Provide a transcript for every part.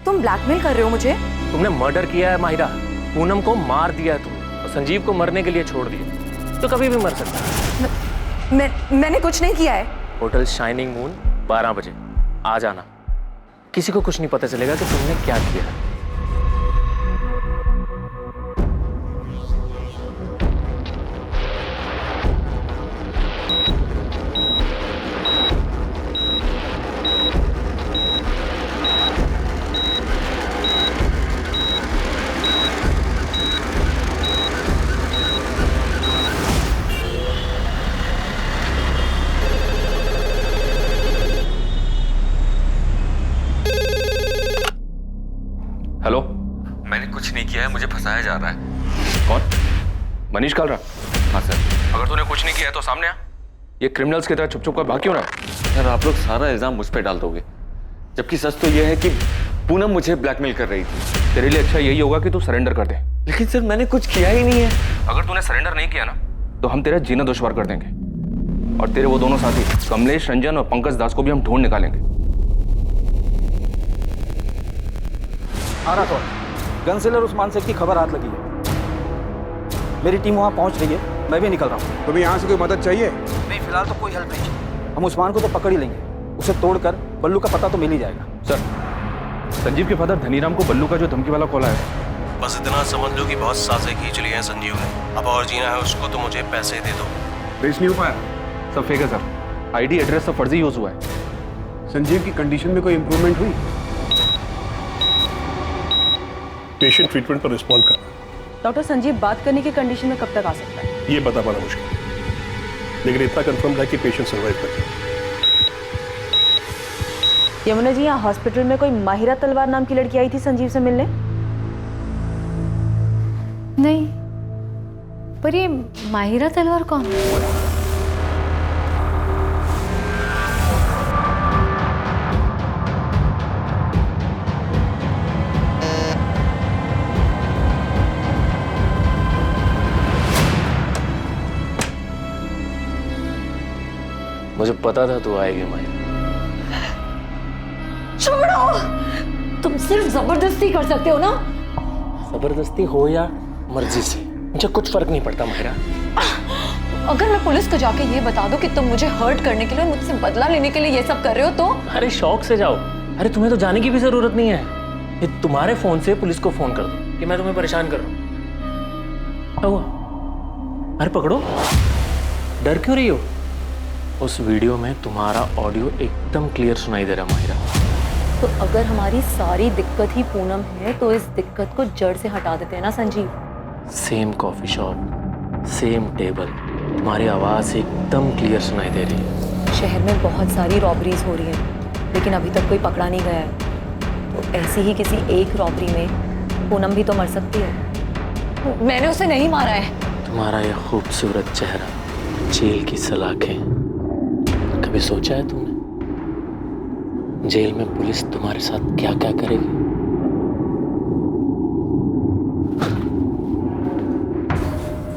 तुम ब्लैकमेल कर रहे हो मुझे? तुमने मर्डर किया है माहिरा, पूनम को मार दिया है तुमने और संजीव को मरने के लिए छोड़ दिया। तो कभी भी मर सकता है। मैंने कुछ नहीं किया है। होटल शाइनिंग मून 12 बजे आ जाना। किसी को कुछ नहीं पता चलेगा कि तुमने क्या किया है। हेलो, मैंने कुछ नहीं किया है, मुझे फंसाया जा रहा है। कौन? मनीष कालरा? हाँ सर। अगर तूने कुछ नहीं किया है तो सामने आ। ये क्रिमिनल्स की तरह चुप चुप कर भाग क्यों रहा है? सर आप लोग सारा इल्जाम मुझ पे डाल दोगे, जबकि सच तो यह है कि पूनम मुझे ब्लैकमेल कर रही थी। तेरे लिए अच्छा यही होगा कि तू सरेंडर कर दे। लेकिन सर मैंने कुछ किया ही नहीं है। अगर तूने सरेंडर नहीं किया ना तो हम तेरा जीना दुश्वार कर देंगे और तेरे वो दोनों साथी कमलेश रंजन और पंकज दास को भी हम ढूंढ निकालेंगे। आरा कौन? गन सेलर उस्मान शेख की खबर हाथ लगी है। मेरी टीम वहां पहुंच रही है, मैं भी निकल रहा हूं। तुम्हें यहाँ से कोई मदद चाहिए? नहीं, फिलहाल तो कोई हेल्प नहीं चाहिए। हम उस्मान को तो पकड़ ही लेंगे, उसे तोड़कर बल्लू का पता तो मिल ही जाएगा। सर, संजीव के फादर धनीराम को बल्लू का जो धमकी वाला कॉल आया, बस इतना समझ लो कि बहुत साजें खींच ली हैं संजीव ने। अब और जीना है उसको तो मुझे पैसे दे दो। ट्रेस नहीं हो पाया? सब फेक है सर। आईडी एड्रेस सब फर्जी यूज हुआ है। संजीव की कंडीशन में कोई इंप्रूवमेंट हुई? पेशेंट ट्रीटमेंट पर रिस्पॉन्ड कर। डॉक्टर, संजीव बात करने की कंडीशन में कब तक आ सकता है? ये बता पाना मुश्किल, लेकिन इतना कंफर्म है कि पेशेंट सर्वाइव कर जाए। यमुना जी, यहाँ हॉस्पिटल में कोई माहिरा तलवार नाम की लड़की आई थी संजीव से मिलने? नहीं, पर ये माहिरा तलवार कौन है? मुझे पता था तू आएगी माहिरा। छोड़ो, तुम सिर्फ जबरदस्ती कर सकते हो ना। जबरदस्ती हो या मर्जी से मुझे कुछ फर्क नहीं पड़ता माहिरा। अगर मैं पुलिस को जाके ये बता दूं कि तुम मुझे हर्ट करने के लिए, मुझसे बदला लेने के लिए ये सब कर रहे हो तो? अरे शौक से जाओ। अरे तुम्हें तो जाने की भी जरूरत नहीं है। ये तुम्हारे फोन से पुलिस को फोन कर दो कि मैं तुम्हें परेशान कर रहा हूं। क्या हुआ? अरे पकड़ो, डर क्यों रही हो? उस वीडियो में तुम्हारा ऑडियो एकदम क्लियर सुनाई दे रहा माहिरा। तो अगर हमारी सारी दिक्कत ही पूनम है तो इस दिक्कत को जड़ से हटा देते हैं ना Sanjeev. Same coffee shop, same table, तुम्हारी आवाज एकदम क्लियर सुनाई दे रही है। शहर में बहुत सारी रॉबरीज हो रही हैं, लेकिन अभी तक कोई पकड़ा नहीं गया है। तो ऐसी ही किसी एक रॉबरी में पूनम भी तो मर सकती है। मैंने उसे नहीं मारा है। तुम्हारा यह खूबसूरत चेहरा, जेल की सलाखें, कभी सोचा है तुमने जेल में पुलिस तुम्हारे साथ क्या क्या करेगी?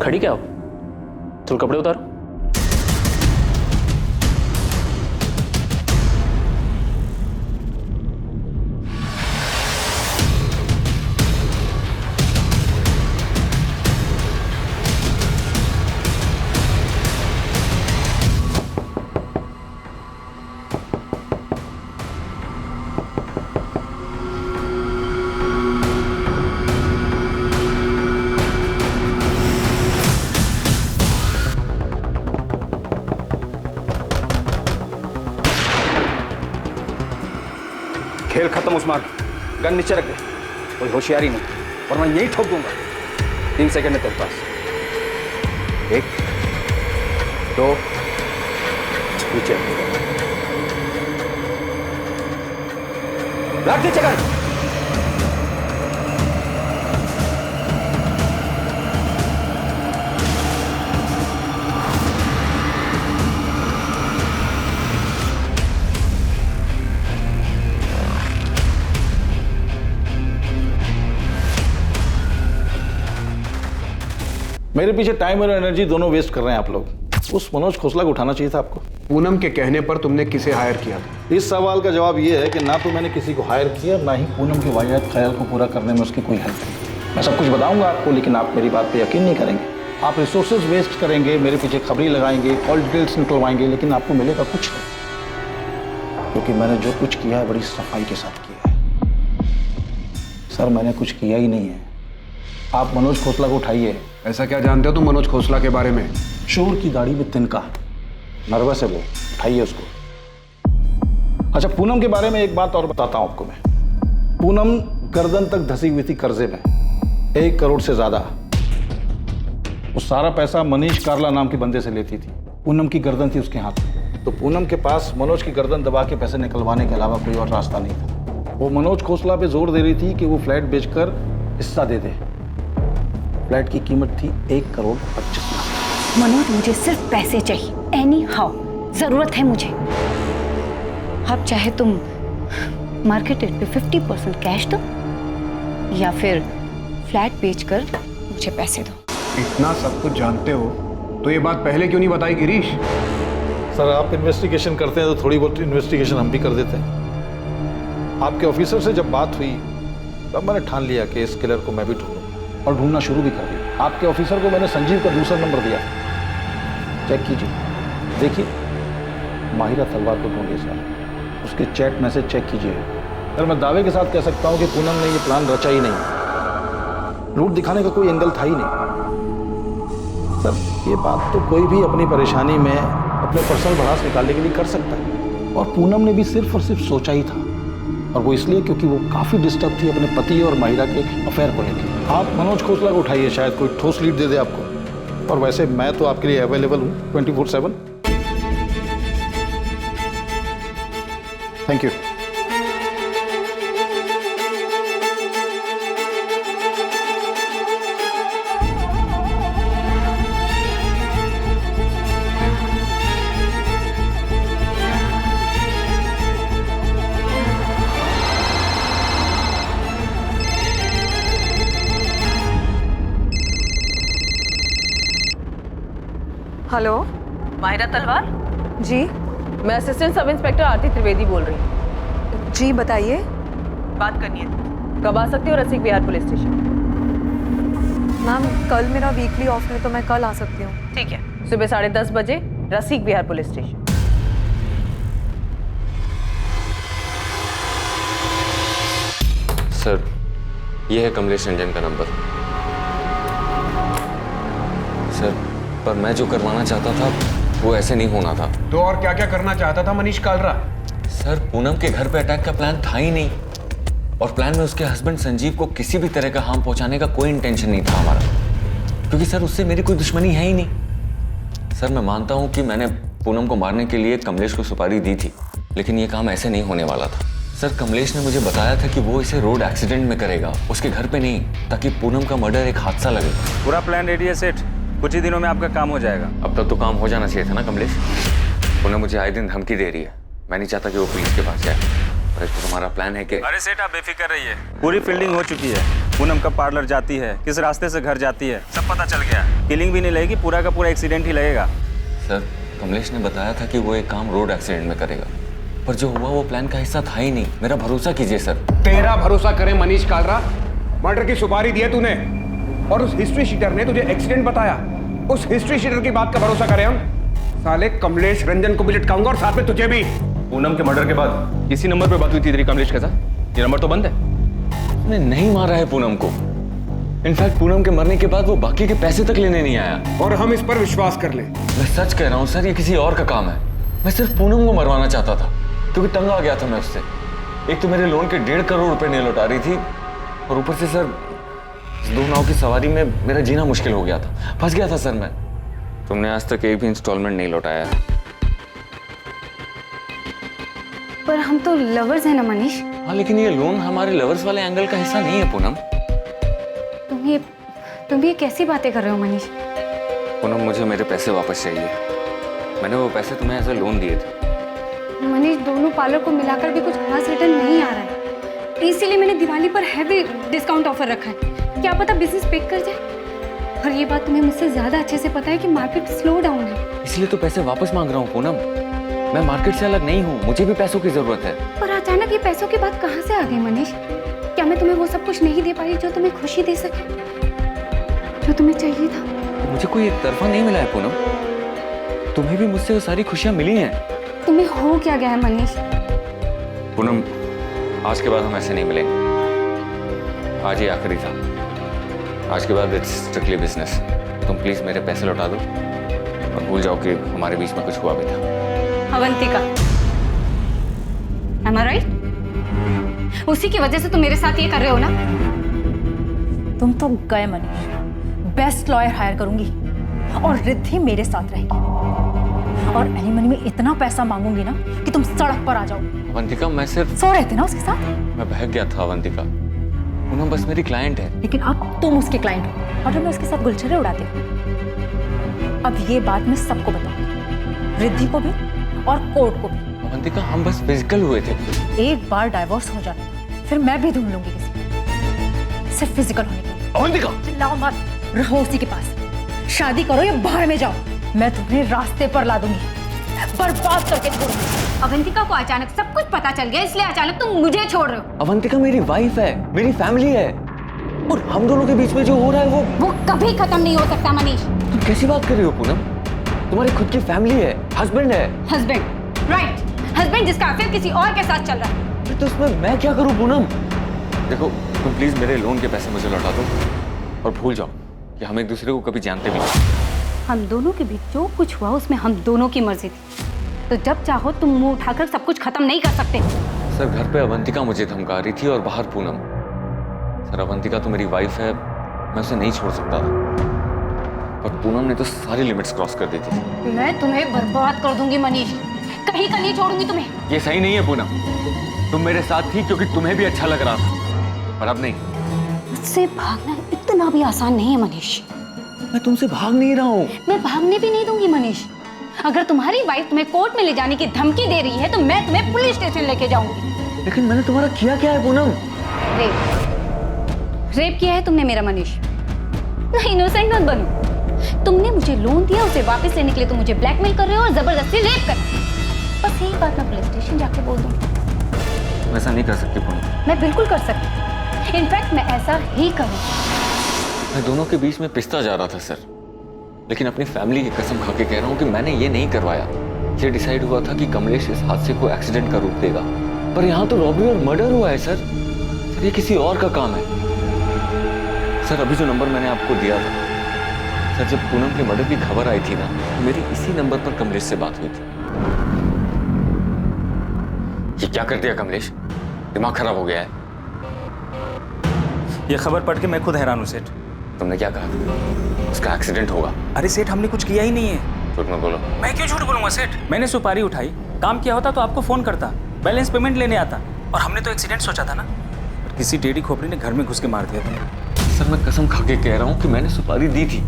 खड़ी क्या हो? चल कपड़े उतारो। खेल खत्म उस्मान, गन नीचे रख दे। कोई होशियारी नहीं, और मैं यही ठोक दूंगा। 3 सेकंड है तेरे पास। 1 2 नीचे रख, नीचे कर। मेरे पीछे टाइम और एनर्जी दोनों वेस्ट कर रहे हैं आप लोग। उस मनोज खोसला को उठाना चाहिए था आपको। पूनम के कहने पर तुमने किसे हायर किया था? इस सवाल का जवाब ये है कि ना तो मैंने किसी को हायर किया, ना ही पूनम के वाहियात ख्याल को पूरा करने में उसकी कोई हेल्प की। मैं सब कुछ बताऊंगा आपको, लेकिन आप मेरी बात पे यकीन नहीं करेंगे। आप रिसोर्सेज वेस्ट करेंगे, मेरे पीछे खबरी लगाएंगे, कॉल डिटेल्स निकलवाएंगे, लेकिन आपको मिलेगा कुछ नहीं, क्योंकि मैंने जो कुछ किया है बड़ी सफाई के साथ किया है। सर मैंने कुछ किया ही नहीं है। आप मनोज खोसला को उठाइए। ऐसा क्या जानते हो तुम मनोज खोसला के बारे में? शोर की गाड़ी में तिनका, नर्वस है वो, उठाइए उसको। अच्छा, पूनम के बारे में एक बात और बताता हूं आपको मैं। पूनम गर्दन तक धसी हुई थी कर्जे में, 1 करोड़ से ज्यादा। वो सारा पैसा मनीष कार्ला नाम के बंदे से लेती थी। पूनम की गर्दन थी उसके हाथ में, तो पूनम के पास मनोज की गर्दन दबा के पैसे निकलवाने के अलावा कोई और रास्ता नहीं था। वो मनोज खोसला पे जोर दे रही थी कि वो फ्लैट बेचकर हिस्सा दे दे। फ्लैट की कीमत थी 1 करोड़ 25 लाख। मनोज, मुझे सिर्फ पैसे चाहिए, एनी हाउ, जरूरत है मुझे। अब चाहे तुम मार्केट रेट पे 50% कैश दो या फिर फ्लैट बेचकर मुझे पैसे दो। इतना सब कुछ जानते हो तो ये बात पहले क्यों नहीं बताई गिरीश? सर आप इन्वेस्टिगेशन करते हैं तो थोड़ी बहुत इन्वेस्टिगेशन हम भी कर देते हैं। आपके ऑफिसर से जब बात हुई तब मैंने ठान लिया कि इस किलर को मैं भी ढूंढूंगा, और ढूंढना शुरू भी कर दिया। आपके ऑफिसर को मैंने संजीव का दूसरा नंबर दिया, चेक कीजिए, देखिए माहिरा तलवार को ढूंढिए सर, उसके चैट मैसेज चेक कीजिए। सर मैं दावे के साथ कह सकता हूं कि पूनम ने ये प्लान रचा ही नहीं, लूट दिखाने का कोई एंगल था ही नहीं। सर ये बात तो कोई भी अपनी परेशानी में अपने पर्सनल भड़ास निकालने के लिए कर सकता है, और पूनम ने भी सिर्फ और सिर्फ सोचा ही था, और वो इसलिए क्योंकि वो काफ़ी डिस्टर्ब थी अपने पति और माहिरा के एक अफेयर को लेकर। आप मनोज खोसला को उठाइए, शायद कोई ठोस लीड दे दे आपको, और वैसे मैं तो आपके लिए अवेलेबल हूँ 24/7। Thank you. हेलो, माहिरा तलवार? जी मैं असिस्टेंट सब इंस्पेक्टर आरती त्रिवेदी बोल रही हूँ। जी बताइए। बात करनी है, कब आ सकते हो रसिक विहार पुलिस स्टेशन? मैम कल मेरा वीकली ऑफ है तो मैं कल आ सकती हूँ। ठीक है, सुबह 10:30 बजे रसिक विहार पुलिस स्टेशन। सर ये है कमलेश रंजन का नंबर। सर पर मैं जो करवाना चाहता था वो ऐसे नहीं होना था। तो और क्या क्या करना चाहता था मनीष कालरा? सर पूनम के घर पे अटैक का प्लान था ही नहीं, और प्लान में उसके हस्बैंड संजीव को किसी भी तरह का हार्म पहुंचाने का कोई इंटेंशन नहीं था हमारा, क्योंकि सर उससे मेरी कोई दुश्मनी है ही नहीं। सर मैं मानता हूं कि मैंने पूनम को मारने के लिए कमलेश को सुपारी दी थी, लेकिन ये काम ऐसे नहीं होने वाला था। सर कमलेश ने मुझे बताया था कि वो इसे रोड एक्सीडेंट में करेगा, उसके घर पे नहीं, ताकि पूनम का मर्डर एक हादसा लगे। पूरा प्लान रेडी है सेठ, कुछ ही दिनों में आपका काम हो जाएगा। अब तक तो काम हो जाना चाहिए था ना कमलेश। पूनम मुझे आए दिन धमकी दे रही है, मैं नहीं चाहता कि वो पुलिस के पास जाए। और तो तुम्हारा प्लान है कि... अरे सेठ आप बेफिक्र रहिए, पूरी फील्डिंग हो चुकी है। पूनम कब पार्लर जाती है, किस रास्ते से घर जाती है, सब पता चल गया। किलिंग भी नहीं लगेगी, पूरा का पूरा एक्सीडेंट ही लगेगा। सर कमलेश ने बताया था कि वो एक काम रोड एक्सीडेंट में करेगा, पर जो हुआ वो प्लान का हिस्सा था ही नहीं। मेरा भरोसा कीजिए सर। तेरा भरोसा करे मनीष कालरा? मर्डर की सुपारी दी है तूने, और उस हिस्ट्री शीटर ने तुझे एक्सीडेंट बताया। उस हिस्ट्री शीटर की बात का भरोसा करें हम? साले कमलेश रंजन को भी लटकाऊंगा और साथ में तुझे भी। पूनम के मर्डर के बाद किसी नंबर पे बात हुई थी तेरी कमलेश के साथ? ये नंबर तो बंद है। उसने नहीं मारा है पूनम को। इनफैक्ट पूनम के मरने के बाद वो बाकी के पैसे तक लेने नहीं आया। और हम इस पर विश्वास कर ले? मैं सच कह रहा हूँ सर, ये किसी और का काम है। मैं सिर्फ पूनम को मरवाना चाहता था, क्योंकि तंग आ गया था मैं उससे। एक तो मेरे लोन के 1.5 करोड़ रुपए नहीं लौटा रही थी, और ऊपर से सर इस 2 नाव की सवारी में मेरा जीना मुश्किल हो गया था, फंस गया था सर मैं। तुमने आज तक एक भी इंस्टॉलमेंट नहीं लौटाया। पर हम तो लवर्स हैं ना मनीष। हाँ लेकिन ये लोन हमारे लवर्स वाले एंगल का हिस्सा नहीं है पूनम। तुम ये कैसी बातें कर रहे हो मनीष? पूनम मुझे मेरे पैसे वापस चाहिए। मैंने वो पैसे तुम्हें एज ए लोन दिए थे। मनीष दोनों पार्लर को मिलाकर भी कुछ खास रिटर्न नहीं आ रहा है, इसीलिए मैंने दिवाली पर हैवी डिस्काउंट ऑफर रखा है। क्या पता बिजनेस पिक कर जाए। और ये बात तुम्हें मुझसे ज्यादा अच्छे से पता है कि मार्केट स्लो डाउन है। इसलिए तो पैसे वापस मांग रहा हूँ पूनम। मैं मार्केट से अलग नहीं हूँ, मुझे भी पैसों की जरूरत है। पर अचानक ये पैसों की बात कहाँ से आ गई मनीष? क्या मैं तुम्हें वो सब कुछ नहीं दे पाई जो तुम्हें खुशी दे सके, जो तुम्हें चाहिए था? मुझे कोई एक तरफा नहीं मिला है पूनम, तुम्हें भी मुझसे वो सारी खुशियां मिली हैं। तुम्हें हो क्या गया है मनीष? पूनम, आज के बाद हम ऐसे नहीं मिलेंगे। आज ही आखिरी था, आज के बाद इट्स स्ट्रिक्टली बिजनेस। तुम प्लीज मेरे पैसे लौटा दो और भूल जाओ कि हमारे बीच में कुछ हुआ भी था। Avantika, am I right? उसी की वजह से तुम मेरे साथ ये कर रहे हो ना? तुम तो गए मनीष, बेस्ट लॉयर हायर करूंगी और रिद्धि मेरे साथ रहेगी और एलिमनी में इतना पैसा मांगूंगी ना कि तुम सड़क पर आ जाओ। अवंतिका, मैं सिर्फ सो रहे थे ना उसके साथ? मैं बहक गया था अवंतिका, पूनम बस मेरी क्लाइंट है। लेकिन अब तुम उसके क्लाइंट हो और मैं उसके साथ गुलछरे उड़ाती हूँ। अब ये बात मैं सबको बताऊंगी, रिद्धि को भी और कोर्ट को भी। अवंतिका, हम बस फिजिकल हुए थे। एक बार डाइवोर्स हो जाने दो, फिर मैं भी ढूंढ लूंगी किसी, सिर्फ फिजिकल होने के लिए। अवंतिका, चिल्लाओ मत, रहो उसी के पास, शादी करो या बाहर में जाओ, मैं तुम्हें रास्ते पर ला दूंगी, बर्बाद करके छोड़ूंगी। अवंतिका को अचानक सब कुछ पता चल गया, इसलिए अचानक तुम मुझे छोड़ रहे हो। अवंतिका मेरी वाइफ है, मेरी फैमिली है, और हम दोनों के बीच में जो हो रहा है वो कभी खत्म नहीं हो सकता मनीष। तुम कैसी बात कर रही हो पूनम? तुम्हारी खुद की फैमिली है, हस्बैंड है। हस्बैंड, राइट, हस्बैंड जिसका अफेयर किसी और के साथ चल रहा है। तो उसमें मैं क्या करूं पूनम? देखो, तुम प्लीज मेरे लोन के पैसे मुझे लौटा दो और भूल जाओ कि हम एक दूसरे को कभी जानते भी नहीं। हम दोनों के बीच जो कुछ हुआ उसमें हम दोनों की मर्जी थी, तो जब चाहो तुम मुंह उठाकर सब कुछ खत्म नहीं कर सकते। सर, घर पे अवंतिका मुझे धमका रही थी और बाहर पूनम। सर, अवंतिका तो मेरी वाइफ है, मैं उसे नहीं छोड़ सकता था, पर पूनम ने तो सारी लिमिट्स क्रॉस कर दी थी। मैं तुम्हें बर्बाद कर दूंगी मनीष, कहीं का नहीं छोड़ूंगी तुम्हें। ये सही नहीं है पूनम, तुम मेरे साथ थी क्योंकि तुम्हें भी अच्छा लग रहा था, पर अब नहीं। मुझसे भागना इतना भी आसान नहीं है मनीष। मैं तुमसे भाग नहीं रहा हूँ। मैं भागने भी नहीं दूंगी मनीष। अगर तुम्हारी वाइफ तुम्हें कोर्ट में ले जाने की धमकी दे रही है तो मैं तुम्हें पुलिस स्टेशन लेके जाऊंगी। लेकिन मैंने तुम्हारा किया क्या है पूनम? रेप किया है तुमने मेरा मनीष। नहीं, इनोसेंट मत बनो। तुमने मुझे लोन दिया, उसे वापस लेने के लिए तुम मुझे ब्लैकमेल कर रहे हो और जबरदस्ती रेप कर। बस यही बात मैं पुलिस स्टेशन जाके बोल दूं। ऐसा नहीं कर सकती पूनम। मैं बिल्कुल कर सकती, इनफैक्ट मैं ऐसा ही करूंगी। मैं दोनों के बीच में पिसता जा रहा था सर, लेकिन अपनी फैमिली की कसम खा के कह रहा हूँ कि मैंने ये नहीं करवाया। ये डिसाइड हुआ था कि कमलेश इस हादसे को एक्सीडेंट का रूप देगा, पर यहाँ तो रॉबरी और मर्डर हुआ है सर। ये किसी और का काम है सर। अभी जो नंबर मैंने आपको दिया था सर, जब पूनम के मर्डर की खबर आई थी ना, मेरी इसी नंबर पर कमलेश से बात हुई थी। ये क्या कर दिया कमलेश? दिमाग खराब हो गया है। ये खबर पढ़ के मैं खुद हैरान हूँ सेठ। तुमने क्या कहा? उसका एक्सीडेंट होगा। अरे सेठ, हमने कुछ किया ही नहीं है। झूठ मत बोलो। मैं क्यों झूठ बोलूंगा सेठ? मैंने सुपारी उठाई, काम किया होता तो आपको फोन करता, बैलेंस पेमेंट लेने आता, और हमने तो एक्सीडेंट सोचा था ना। पर किसी टेढ़ी खोपड़ी ने घर में घुस के मार दिया तुमने। सर, मैं कसम खा के कह रहा हूँ कि मैंने सुपारी दी थी,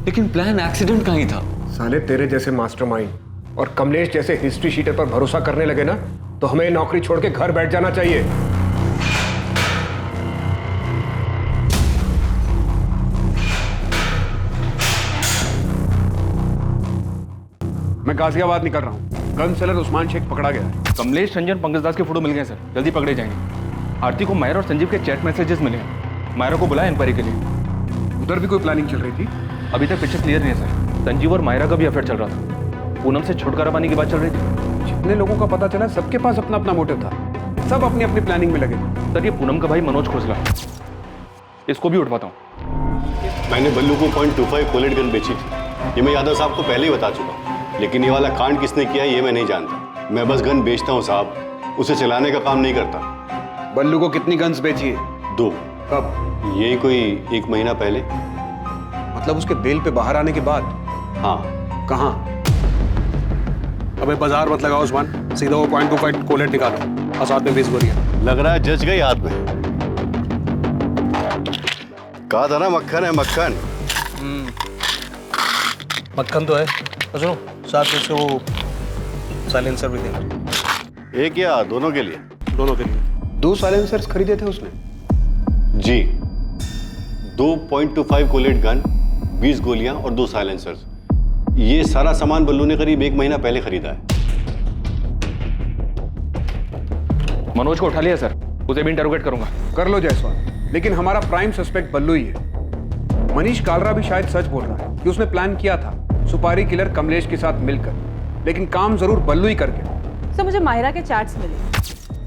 लेकिन प्लान एक्सीडेंट का ही था। साले, तेरे जैसे मास्टरमाइंड और कमलेश जैसे हिस्ट्री शीटर पर भरोसा करने लगे ना, तो हमें नौकरी छोड़ के घर बैठ जाना चाहिए। मैं गाजियाबाद निकल रहा हूँ। गन सेलर उस्मान शेख पकड़ा गया है। कमलेश रंजन पंकज दास के फोटो मिल गए सर, जल्दी पकड़े जाएंगे। आरती को मायरा और संजीव के चैट मैसेजेस मिले हैं। मायरा को बुलाया इंक्वायरी के लिए। उधर भी कोई प्लानिंग चल रही थी? अभी तक पिक्चर क्लियर नहीं है सर। संजीव और मायरा का भी अफेयर चल रहा था। पूनम से छुटकारा पाने की बात चल रही थी। जितने लोगों का पता चला, सबके पास अपना अपना मोटिव था, सब अपनी अपनी प्लानिंग में लगे। सर, ये पूनम का भाई मनोज खोसला, इसको भी उठवाता हूँ। मैंने बल्लू को .25 कोलेट गन बेची थी, ये मैं यादव साहब को पहले ही बता चुका हूँ। लेकिन ये वाला कांड किसने किया ये मैं नहीं जानता। मैं बस गन बेचता हूँ साहब, उसे चलाने का काम नहीं करता। बल्लू को कितनी गन्स बेची है? 2। कब? यही कोई 1 महीना पहले। मतलब उसके बेल पे बाहर आने के बाद? हाँ। कहाँ? अबे बाजार मत लगाओ उस्मान, सीधा वो .25 कोलेट निकालो और साथ में 20 गोलियां। लग रहा है जज गई हाथ में। कहा था ना मक्खन है मक्खन। मक्खन तो है, सुनो साथ में से वो साइलेंसर भी देंगे। एक या दोनों के लिए? दोनों के लिए। 2 साइलेंसर्स खरीदे थे उसने? जी, 2 .25 कोलेट गन, 20 गोलियां और 2 साइलेंसर्स। ये सारा सामान बल्लू ने करीब 1 महीना पहले खरीदा है। मनोज को उठा लिया सर, उसे भी इंटरोगेट करूंगा। कर लो जायसवाल, लेकिन हमारा प्राइम सस्पेक्ट बल्लू ही है। मनीष कालरा भी शायद सच बोल रहा है कि उसने प्लान किया था सुपारी किलर कमलेश के साथ मिलकर, लेकिन काम जरूर बल्लू ही कर गया। सर मुझे माहिरा के चैट्स मिले,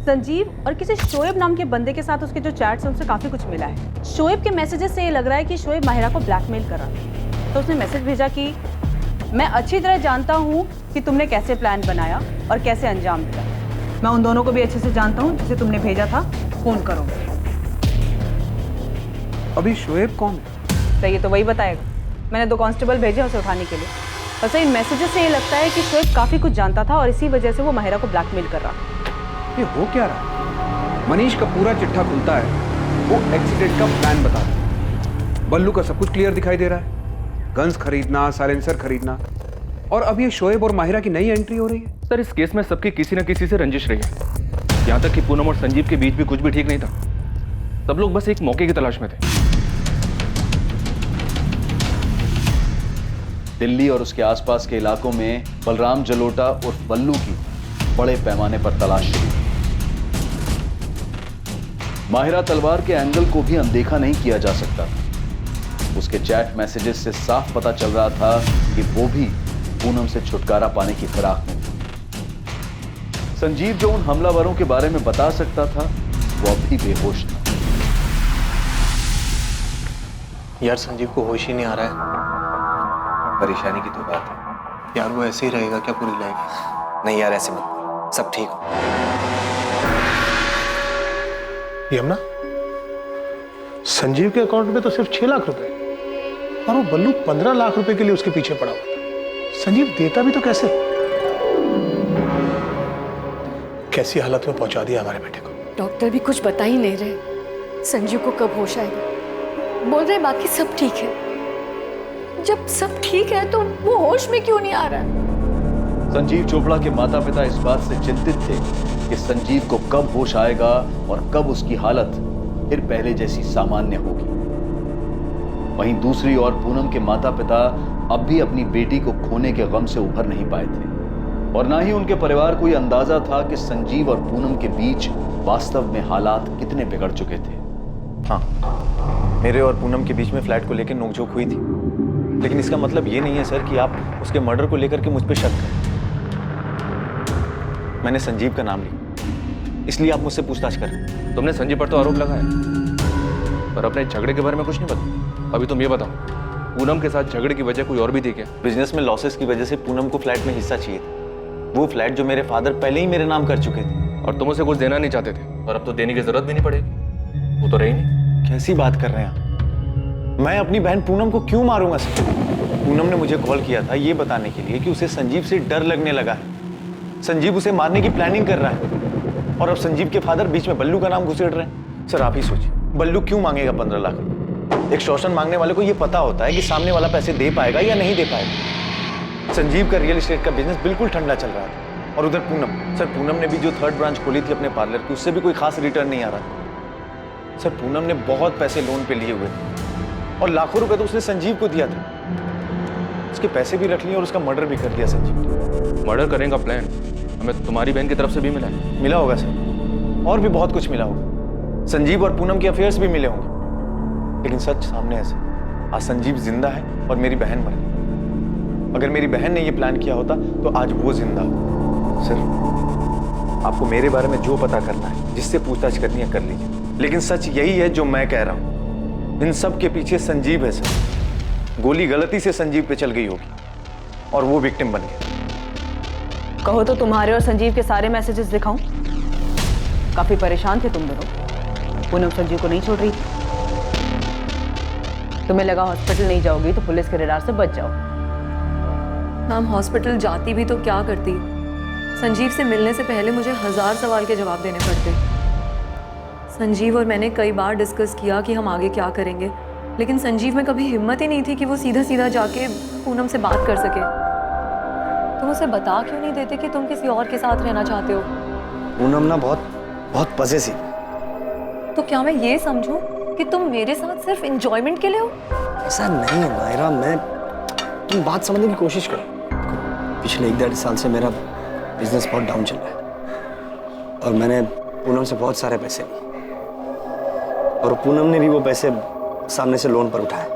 संजीव और किसी शोएब नाम के बंदे के साथ उसके जो चैट्स हैं उनसे काफ़ी कुछ मिला है। शोएब के मैसेजेस से ये लग रहा है कि शोएब माहिरा को ब्लैकमेल कर रहा था। तो उसने मैसेज भेजा कि मैं अच्छी तरह जानता हूँ कि तुमने कैसे प्लान बनाया और कैसे अंजाम दिया। मैं उन दोनों को भी अच्छे से जानता हूँ जिसे तुमने भेजा था, फोन करो। अभी शोएब कौन है? तो ये तो वही बताएगा। मैंने 2 कांस्टेबल भेजे उसे उठाने के लिए। वैसे इन मैसेजेस से ये लगता है कि शोएब काफ़ी कुछ जानता था और इसी वजह से वो माहिरा को ब्लैकमेल कर रहा था। ये हो क्या रहा है? मनीष का पूरा चिट्ठा खुलता है, वो एक्सीडेंट का प्लान बताता है। बल्लू का सब कुछ क्लियर दिखाई दे रहा है, गन्स खरीदना, साइलेंसर खरीदना, और अब ये शोएब और माहिरा की नई एंट्री हो रही है। सर इस केस में सबकी किसी न किसी से रंजिश रही है। यहाँ तक कि पूनम और संजीव के बीच भी कुछ भी ठीक नहीं था। सब लोग बस एक मौके की तलाश में थे। दिल्ली और उसके आसपास के इलाकों में बलराम जलोटा उर्फ बल्लू की बड़े पैमाने पर तलाश शुरू। माहिरा तलवार के एंगल को भी अनदेखा नहीं किया जा सकता। उसके चैट मैसेजेस से साफ पता चल रहा था कि वो भी पूनम से छुटकारा पाने की फिराक में था। संजीव जो उन हमलावरों के बारे में बता सकता था, वो अब भी बेहोश था। यार संजीव को होश ही नहीं आ रहा है। परेशानी की तो बात है यार, वो ऐसे ही रहेगा क्या पूरी लाइफ? नहीं यार ऐसे मत, सब ठीक हो। यमुना, संजीव के अकाउंट में तो सिर्फ 6 लाख रुपए और वो बल्लू 15 लाख रुपए के लिए उसके पीछे पड़ा हुआ था। संजीव देता भी तो कैसे? कैसी हालत में पहुंचा दिया हमारे बेटे को। डॉक्टर भी कुछ बता ही नहीं रहे संजीव को कब होश आएगा। बोल रहे बाकी सब ठीक है। जब सब ठीक है तो वो होश में क्यों नहीं आ रहा है? संजीव चोपड़ा के माता पिता इस बात से चिंतित थे कि संजीव को कब होश आएगा और कब उसकी हालत फिर पहले जैसी सामान्य होगी। वहीं दूसरी ओर पूनम के माता पिता अब भी अपनी बेटी को खोने के गम से उभर नहीं पाए थे और ना ही उनके परिवार को यह अंदाजा था कि संजीव और पूनम के बीच वास्तव में हालात कितने बिगड़ चुके थे। हाँ, मेरे और पूनम के बीच में फ्लैट को लेकर नोकझोंक हुई थी, लेकिन इसका मतलब ये नहीं है सर कि आप उसके मर्डर को लेकर के मुझ पर शक करें। मैंने संजीव का नाम लिया, इसलिए आप मुझसे पूछताछ करें। तुमने संजीव पर तो आरोप लगाया, पर अपने झगड़े के बारे में कुछ नहीं बताया। अभी तुम ये बताओ, पूनम के साथ झगड़े की वजह कोई और भी थी क्या? बिजनेस में लॉसेस की वजह से पूनम को फ्लैट में हिस्सा चाहिए था। वो फ्लैट जो मेरे फादर पहले ही मेरे नाम कर चुके थे और तुम उसे कुछ देना नहीं चाहते थे, और अब तो देने की जरूरत भी नहीं पड़ेगी। वो तो रही नहीं। कैसी बात कर रहे हैं आप? मैं अपनी बहन पूनम को क्यों मारूंगा सर? पूनम ने मुझे कॉल किया था ये बताने के लिए कि उसे संजीव से डर लगने लगा है। संजीव उसे मारने की प्लानिंग कर रहा है और अब संजीव के फादर बीच में बल्लू का नाम घुसेड़ रहे हैं। सर आप ही सोचिए, बल्लू क्यों मांगेगा 15 लाख? एक शोषण मांगने वाले को ये पता होता है कि सामने वाला पैसे दे पाएगा या नहीं दे पाएगा। संजीव का रियल एस्टेट का बिजनेस बिल्कुल ठंडा चल रहा था और उधर पूनम, सर पूनम ने भी जो 3rd ब्रांच खोली थी अपने पार्लर की, उससे भी कोई खास रिटर्न नहीं आ रहा था। सर पूनम ने बहुत पैसे लोन पे लिए हुए थे और लाखों रुपए तो उसने संजीव को दिया था। उसके पैसे भी रख लिए और उसका मर्डर भी कर दिया संजीव ने। मर्डर करने का प्लान हमें तुम्हारी बहन की तरफ से भी मिला है। मिला होगा सर, और भी बहुत कुछ मिला होगा। संजीव और पूनम के अफेयर्स भी मिले होंगे, लेकिन सच सामने है सर। आज संजीव जिंदा है और मेरी बहन मर गई। अगर मेरी बहन ने ये प्लान किया होता तो आज वो जिंदा हो। सर आपको मेरे बारे में जो पता करना है, जिससे पूछताछ करनी है कर लीजिए, लेकिन सच यही है जो मैं कह रहा हूं। इन सब के पीछे संजीव है सर। गोली गलती से संजीव पे चल गई होगी और वो विक्टिम बन गया। कहो तो तुम्हारे और संजीव के सारे मैसेजेस दिखाऊं? काफी परेशान थे तुम दोनों। पूनम संजीव को नहीं छोड़ रही थी। तुम्हें लगा हॉस्पिटल नहीं जाओगी तो पुलिस के रडार से बच जाओ। मैम हॉस्पिटल जाती भी तो क्या करती? संजीव से मिलने से पहले मुझे 1000 सवाल के जवाब देने पड़ते। संजीव और मैंने कई बार डिस्कस किया कि हम आगे क्या करेंगे, लेकिन संजीव में कभी हिम्मत ही नहीं थी कि वो सीधा सीधा जाके पूनम से बात कर सके। तुम उसे बता क्यों नहीं देते कि तुम किसी और के साथ रहना चाहते हो? पूनम ना बहुत पजेसिव। तो क्या मैं ये समझूं कि तुम मेरे साथ सिर्फ एंजॉयमेंट के लिए हो? ऐसा नहीं है मायरा, तुम बात समझने की कोशिश करो। पिछले 1-1.5 साल से मेरा बिजनेस बहुत डाउन चल रहा है और मैंने पूनम से बहुत सारे पैसे लिए और पूनम ने भी वो पैसे सामने से लोन पर उठाए।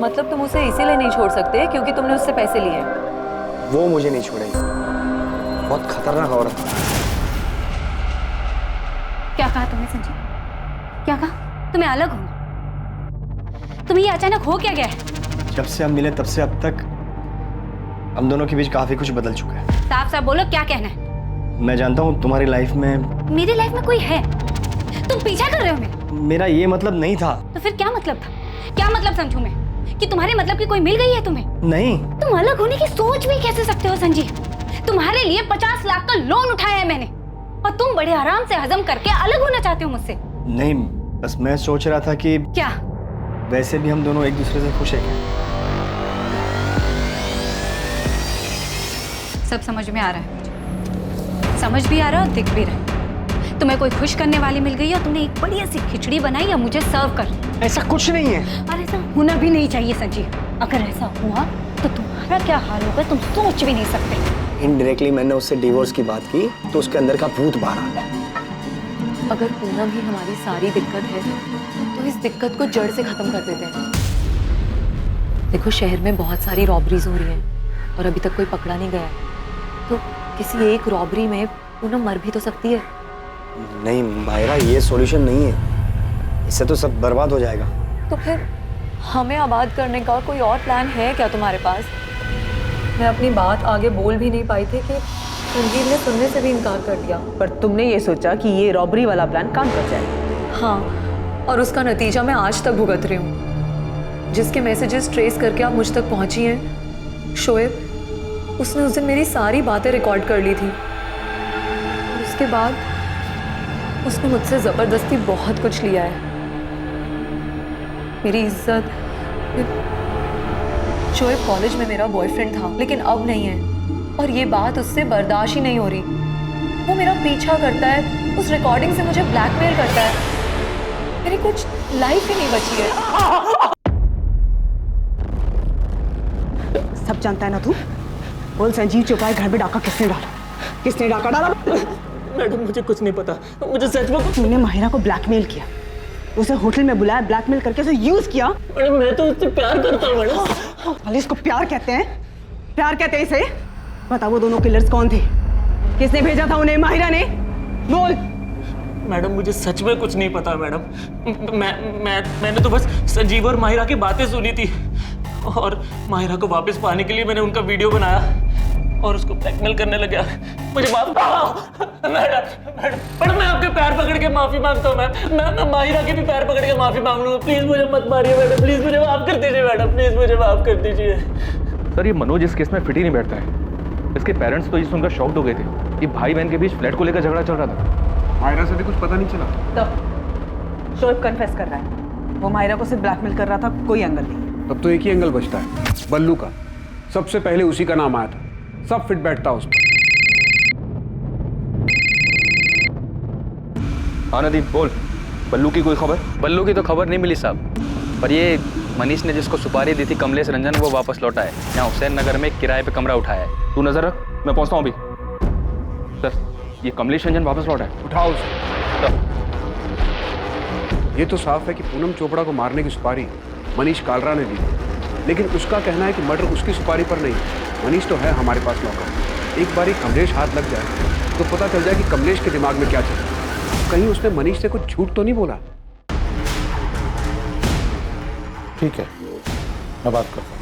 मतलब तुम उसे इसीलिए नहीं छोड़ सकते क्योंकि तुमने उससे पैसे लिए? वो मुझे नहीं छोड़ेगी, बहुत खतरनाक औरत है। क्या कहा तुमने संजीव? क्या कहा? तुम्हें अलग होना? तुम्हें ये अचानक हो क्या गया है? जब से हम मिले तब से अब तक हम दोनों के बीच काफी कुछ बदल चुका है। साफ साफ बोलो, क्या कहना है? मैं जानता हूँ तुम्हारी लाइफ में, मेरी लाइफ में कोई है? तुम पीछा कर रहे हो मेरा ये मतलब नहीं था। तो फिर क्या मतलब था? क्या मतलब समझूं मैं? कि तुम्हारे मतलब की कोई मिल गई है तुम्हें? नहीं। तुम अलग होने की सोच भी कैसे सकते हो संजीव? तुम्हारे लिए 50 लाख का लोन उठाया है मैंने और तुम बड़े आराम से हजम करके अलग होना चाहते हो मुझसे। नहीं, बस मैं सोच रहा था कि क्या? वैसे भी हम दोनों एक दूसरे से खुश हैं। सब समझ में आ रहा है मुझे, समझ भी आ रहा है और दिख भी रहा है। तुम्हें कोई खुश करने वाली मिल गई और तुमने एक बढ़िया सी खिचड़ी बनाई और मुझे सर्व कर। ऐसा कुछ नहीं है। और ऐसा होना भी नहीं चाहिए संजीव। अगर ऐसा हुआ तो तुम्हारा क्या हाल होगा तुम सोच भी नहीं सकते। इनडायरेक्टली मैंने उससे डिवोर्स की बात की तो उसके अंदर का भूत बाहर आ गया। अगर पूनम ही हमारी सारी दिक्कत है तो इस दिक्कत को जड़ से खत्म कर देते हैं। देखो, शहर में बहुत सारी रॉबरीज हो रही हैं और अभी तक कोई पकड़ा नहीं गया है, तो किसी एक रॉबरी में पूनम मर भी तो सकती है। नहीं मायरा, ये सॉल्यूशन नहीं है, इससे तो सब बर्बाद हो जाएगा। तो फिर हमें आबाद करने का कोई और प्लान है क्या तुम्हारे पास? मैं अपनी बात आगे बोल भी नहीं पाई थी कि संजीव ने सुनने से भी इनकार कर दिया। पर तुमने ये सोचा कि ये रॉबरी वाला प्लान काम कर जाए। हाँ, और उसका नतीजा मैं आज तक भुगत रही हूँ। जिसके मैसेजेस ट्रेस करके आप मुझ तक पहुंची हैं, शोएब, उसने उस दिन मेरी सारी बातें रिकॉर्ड कर ली थी और उसके बाद उसने मुझसे ज़बरदस्ती बहुत कुछ लिया है। मेरी इज्जत। शोएब कॉलेज में मेरा बॉयफ्रेंड था लेकिन अब नहीं है और ये बात उससे बर्दाश्त ही नहीं हो रही। वो मेरा पीछा करता है, उस रिकॉर्डिंग से मुझे ब्लैकमेल करता है। मेरी कुछ लाइफ ही नहीं बची है। सब जानता है ना तू? बोल संजीव चौपाई घर में डाका किसने डाला? किसने डाका डाला? मैडम मुझे कुछ नहीं पता, मुझे सच में कुछ। तूने माहिरा को ब्लैकमेल किया, उसे होटल में बुलाया, ब्लैकमेल करके उसे यूज किया। मैडम मैं तो उससे प्यार करता हूँ मैडम। भले इसको प्यार कहते हैं? प्यार कहते हैं इसे? बता वो दोनों किलर्स कौन थे? किसने भेजा था उन्हें? माहिरा ने? बोल। मैडम मुझे सच में कुछ नहीं पता मैडम। मैंने तो बस संजीव और माहिरा की बातें सुनी थी और माहिरा को वापस पाने के लिए मैंने उनका वीडियो बनाया और उसको ब्लैकमेल करने लगा। मुझे माफ मैडम मैं आपके पैर पकड़ के माफी मांगता हूँ। मैं माहिरा के भी पैर पकड़ के माफी मांग लूंगा। प्लीज मुझे मत मारिए मैडम, प्लीज मुझे माफ कर दीजिए मैडम, प्लीज मुझे माफ कर दीजिए। सर, ये मनोज इस केस में फिट ही नहीं बैठता है। इसके पेरेंट्स तो ये सुनकर शॉक्ड हो गए थे कि भाई बहन के बीच फ्लैट को लेकर झगड़ा चल रहा था। मायरा से भी कुछ पता नहीं चला। तो शोएब कन्फेस कर रहा है, वो माहिरा को सिर्फ ब्लैकमेल कर रहा था, कोई एंगल नहीं। तब तो एक ही एंगल बचता है, बल्लू का। सबसे पहले उसी का नाम आया था, सब फिट बैठता उस पर। हाँ नदीम बोल, बल्लू की कोई खबर? बल्लू की तो खबर नहीं मिली साहब, पर ये मनीष ने जिसको सुपारी दी थी कमलेश रंजन, वो वापस लौटा है। यहाँ हुसैन नगर में किराए पे कमरा उठाया है। तू नजर रख, मैं पहुंचता हूँ अभी। सर, ये कमलेश रंजन वापस लौटा है। उठाओ उसे। ये तो साफ है कि पूनम चोपड़ा को मारने की सुपारी मनीष कालरा ने दी, लेकिन उसका कहना है कि मर्डर उसकी सुपारी पर नहीं। मनीष तो है हमारे पास नौकर, एक बार ही कमलेश हाथ लग जाए तो पता चल जाए कि कमलेश के दिमाग में क्या चल रहा है। कहीं उसने मनीष से कुछ झूठ तो नहीं बोला? ठीक है, मैं बात करता हूँ।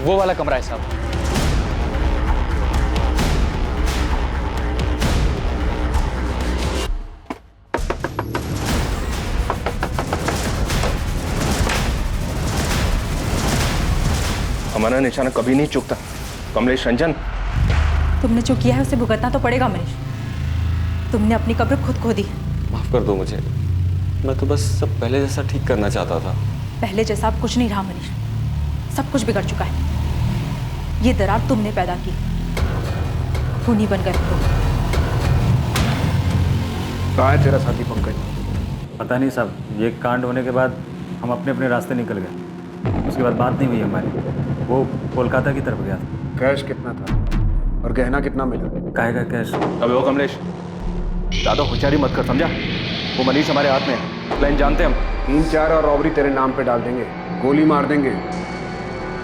वो वाला कमरा है साहब। हमारा निशाना कभी नहीं चुकता। कमलेश रंजन, तुमने जो किया है उसे भुगतना तो पड़ेगा मनीष। तुमने अपनी कब्र खुद खो दी। माफ कर दो मुझे, मैं तो बस सब पहले जैसा ठीक करना चाहता था। पहले जैसा अब कुछ नहीं रहा मनीष, सब कुछ बिगड़ चुका है। ये दरार तुमने पैदा की, खूनी बन गए तुम। कहाँ है तेरा साथी पंकज? पता नहीं साहब, ये कांड होने के बाद हम अपने अपने रास्ते निकल गए। उसके बाद बात नहीं हुई हमारी। वो कोलकाता की तरफ गया था। कैश कितना था और गहना कितना मिला? काहे का कैश? अबे वो कमलेश, ज़्यादा होशियारी मत कर, समझा? वो मनीष हमारे हाथ में है, प्लान जानते हैं हम। 3-4 और रॉबरी तेरे नाम पे डाल देंगे, गोली मार देंगे,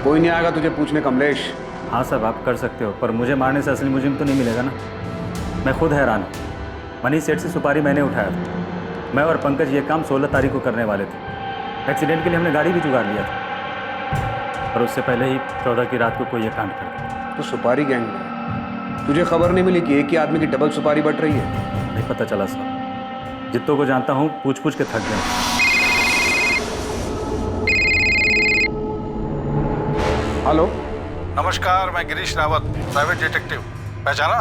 कोई नहीं आएगा तुझे पूछने कमलेश। हाँ साहब, आप कर सकते हो, पर मुझे मारने से असली मुजिम तो नहीं मिलेगा ना। मैं खुद हैरान हूँ। मनीष सेठ से सुपारी मैंने उठाया था। मैं और पंकज ये काम 16 तारीख को करने वाले थे। एक्सीडेंट के लिए हमने गाड़ी भी जुगाड़ लिया था, और उससे पहले ही 14 की रात को कोई ये कांड कर दिया। तो सुपारी गैंग में तुझे खबर नहीं मिली कि एक ही आदमी की डबल सुपारी बट रही है? नहीं पता चला साहब, जितों को जानता हूँ पूछ पूछ के थक गया। हेलो, नमस्कार, मैं गिरीश रावत, प्राइवेट डिटेक्टिव। पहचाना?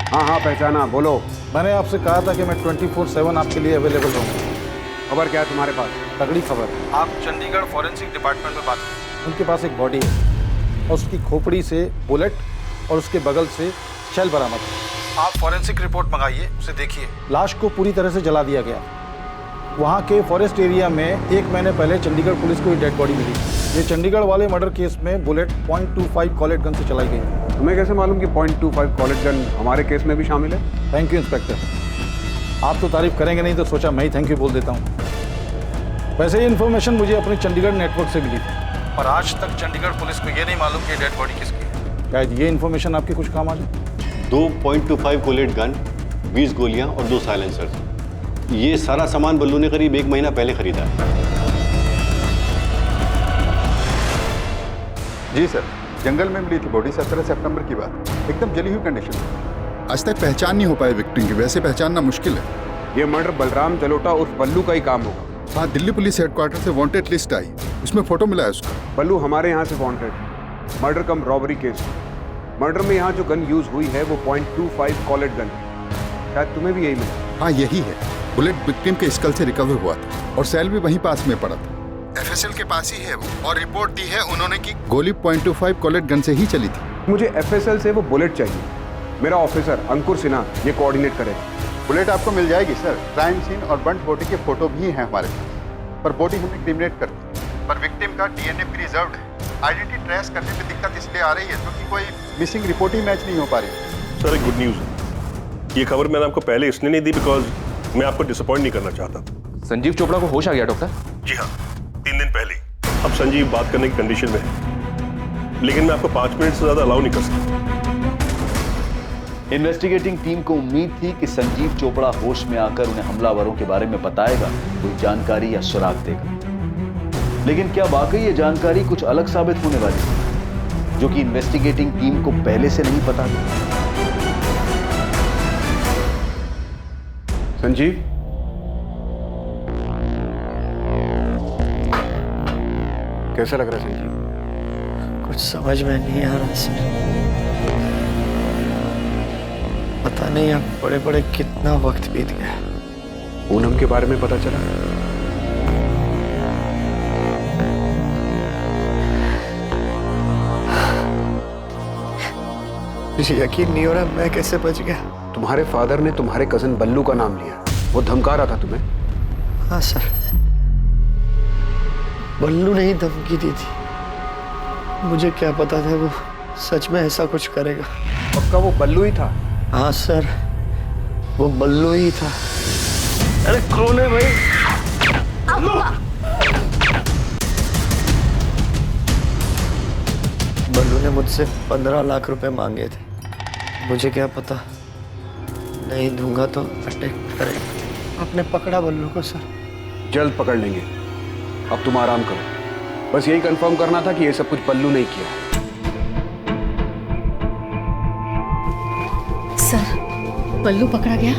हाँ हाँ पहचाना, बोलो। मैंने आपसे कहा था कि मैं 24/7 आपके लिए अवेलेबल रहूँगा। खबर क्या है तुम्हारे पास? तगड़ी खबर। आप चंडीगढ़ फॉरेंसिक डिपार्टमेंट में बात करें। उनके पास एक बॉडी है और उसकी खोपड़ी से बुलेट और उसके बगल से शेल बरामद है। आप फॉरेंसिक रिपोर्ट मंगाइए, उसे देखिए। लाश को पूरी तरह से जला दिया गया। वहाँ के फॉरेस्ट एरिया में 1 महीने पहले चंडीगढ़ पुलिस को डेड बॉडी मिली। ये चंडीगढ़ वाले मर्डर केस में बुलेट .25 कॉलेट गन से चलाई गई। तुम्हें कैसे मालूम कि .25 कॉलेट गन हमारे केस में भी शामिल है? थैंक यू इंस्पेक्टर, आप तो तारीफ करेंगे नहीं तो सोचा मैं ही थैंक यू बोल देता हूँ। वैसे ये इन्फॉर्मेशन मुझे अपने चंडीगढ़ नेटवर्क से मिली थी, और आज तक चंडीगढ़ पुलिस को ये नहीं मालूम कि डेड बॉडी किसकी है। शायद ये इन्फॉर्मेशन आपके कुछ काम आ जाए। 2 .25 कोलेट गन, 20 गोलियां और 2 साइलेंसर्स। ये सारा सामान बल्लू ने करीब 1 महीना पहले खरीदा है। जी सर, जंगल में मिली थी बॉडी 17 सितंबर की बात, एकदम जली हुई कंडीशन में। आज तक पहचान नहीं हो पाई विक्टिम की, वैसे पहचानना मुश्किल है। ये मर्डर बलराम जलोटा उर्फ बल्लू का ही काम होगा। हाँ, दिल्ली पुलिस हेडक्वार्टर से वांटेड लिस्ट आई, उसमें फोटो मिला है उसका। बल्लू हमारे यहाँ से wanted, murder cum robbery case. Murder में यहाँ जो गन यूज हुई है वो .25 कॉलेट गन, शायद तुम्हें भी यही मिला। हाँ यही है, बुलेट विक्टिम के स्कल से रिकवर हुआ था और सेल भी वहीं पास में पड़ा था। FSL के पास ही है वो, और रिपोर्ट दी है उन्होंने कि गोली .25 कॉलेट गन से ही चली थी। मुझे FSL से वो बुलेट चाहिए। मेरा ऑफिसर अंकुर सिन्हा ये कोऑर्डिनेट करेगा। बुलेट आपको मिल जाएगी सर। क्राइम सीन और बर्न बॉडी के फोटो भी हैं हमारे पास, पर बॉडी हमने क्रिमिनेट कर दी, पर विक्टिम का DNA प्रिजर्व्ड है। आइडेंटिटी ट्रेस करने में दिक्कत इसलिए आ रही है क्योंकि कोई मिसिंग रिपोर्ट ही मैच नहीं हो पा रही। सर एक गुड न्यूज़ है, ये खबर मैंने आपको पहले इसलिए नहीं दी बिकॉज मैं आपको डिसअपॉइंट नहीं करना चाहता था। संजीव चोपड़ा को होश आ गया डॉक्टर? जी हाँ, 3 दिन पहले। अब संजीव बात करने की कंडीशन में है, लेकिन मैं आपको 5 मिनट से ज्यादा अलाउ नहीं कर सकता। इन्वेस्टिगेटिंग टीम को उम्मीद थी कि संजीव चोपड़ा होश में आकर उन्हें हमलावरों के बारे में बताएगा, कोई जानकारी या सुराग देगा। लेकिन क्या वाकई ये जानकारी कुछ अलग साबित होने वाली है, जो कि इन्वेस्टिगेटिंग टीम को पहले से नहीं पता था? संजीव, कैसा लग रहा है संजीव? कुछ समझ में नहीं आ रहा सर। पता नहीं अब बड़े बड़े कितना वक्त बीत गया। पूनम के बारे में पता चला? मुझे यकीन नहीं हो रहा मैं कैसे बच गया। तुम्हारे फादर ने तुम्हारे कजिन बल्लू का नाम लिया, वो धमका रहा था तुम्हें? हाँ सर, बल्लू ने ही धमकी दी थी। मुझे क्या पता था वो सच में ऐसा कुछ करेगा। पक्का वो बल्लू ही था? हाँ सर, वो बल्लू ही था। अरे कौन है भाई? बल्लू ने मुझसे 15 लाख रुपए मांगे थे। मुझे क्या पता, नहीं दूंगा तो अटैक करेगा। आपने पकड़ा बल्लू को सर? जल्द पकड़ लेंगे, अब तुम आराम करो। बस यही कंफर्म करना था कि ये सब कुछ बल्लू ने किया। सर, बल्लू पकड़ा गया?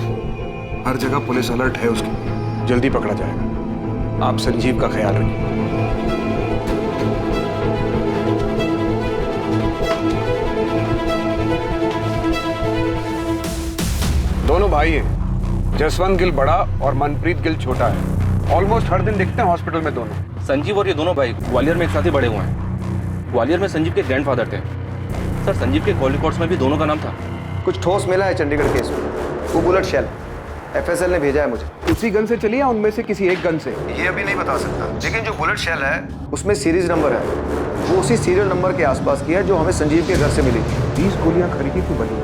हर जगह पुलिस अलर्ट है उसकी, जल्दी पकड़ा जाएगा। आप संजीव का ख्याल रखिए। दोनों भाई हैं, जसवंत गिल बड़ा और मनप्रीत गिल छोटा है। ऑलमोस्ट हर दिन दिखते हैं हॉस्पिटल में दोनों। संजीव और ये दोनों भाई ग्वालियर में एक साथ ही बड़े हुए हैं। ग्वालियर में संजीव के ग्रैंडफादर थे। सर, संजीव के कॉल रिकॉर्ड्स में भी दोनों का नाम था। कुछ ठोस मिला है चंडीगढ़ केस में, वो बुलेट शेल। FSL ने भेजा है मुझे। उसी गन से चली या उनमें से किसी एक गन से? ये अभी नहीं बता सकता, लेकिन जो बुलेट शेल है उसमें सीरीज नंबर है, वो उसी सीरियल नंबर के आसपास की है जो हमें संजीव के घर से मिली थी। 20 गोलियां खरीदी तू बल्लू?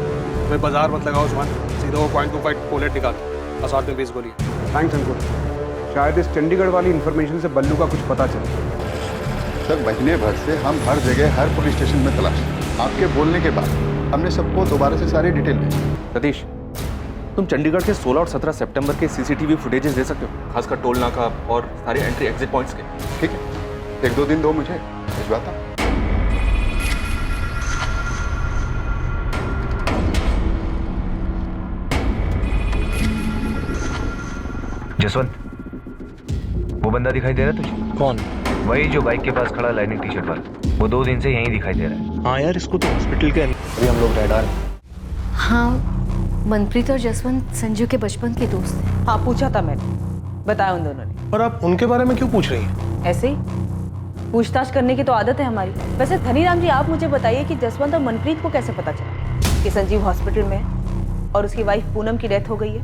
मैं बाजार मत लगाओ उस्मान, सीधा वो पॉइंट टू पॉइंट बुलेट निकाल, असाल्ट में 20 गोलियां। थैंक्स अंकुर, शायद इस चंडीगढ़ वाली इंफॉर्मेशन से बल्लू का कुछ पता चले। सर महीने भर से हम हर जगह हर पुलिस स्टेशन में तलाश, आपके बोलने के बाद हमने सबको दोबारा से सारी डिटेल भेजी। सतीश, तुम चंडीगढ़ के 16 और 17 सितंबर के CCTV फुटेजेस दे सकते हो, खासकर टोल नाका और सारे एंट्री एग्जिट पॉइंट्स के? ठीक है, 1-2 दिन दो मुझे, भिजवाता हूं। जसवंत, वो बंदा दिखाई दे रहा है तुझे? कौन? वही जो बाइक के पास खड़ा लाइनिंग टी-शर्ट वाला, वो 2 दिन से यहीं दिखाई दे रहा है। हाँ यार, इसको तो हॉस्पिटल के अभी हम लोग रेडार। हाँ, मनप्रीत और जसवंत संजू के बचपन के दोस्त हैं। हाँ, पूछा था मैंने, बताया उन दोनों ने। और आप उनके बारे में क्यों पूछ रही हैं? ऐसे ही पूछताछ करने की तो आदत है हमारी। वैसे धनीराम जी, आप मुझे बताइए कि जसवंत और मनप्रीत को कैसे पता चला कि संजीव हॉस्पिटल में है और उसकी वाइफ पूनम की डेथ हो गई है?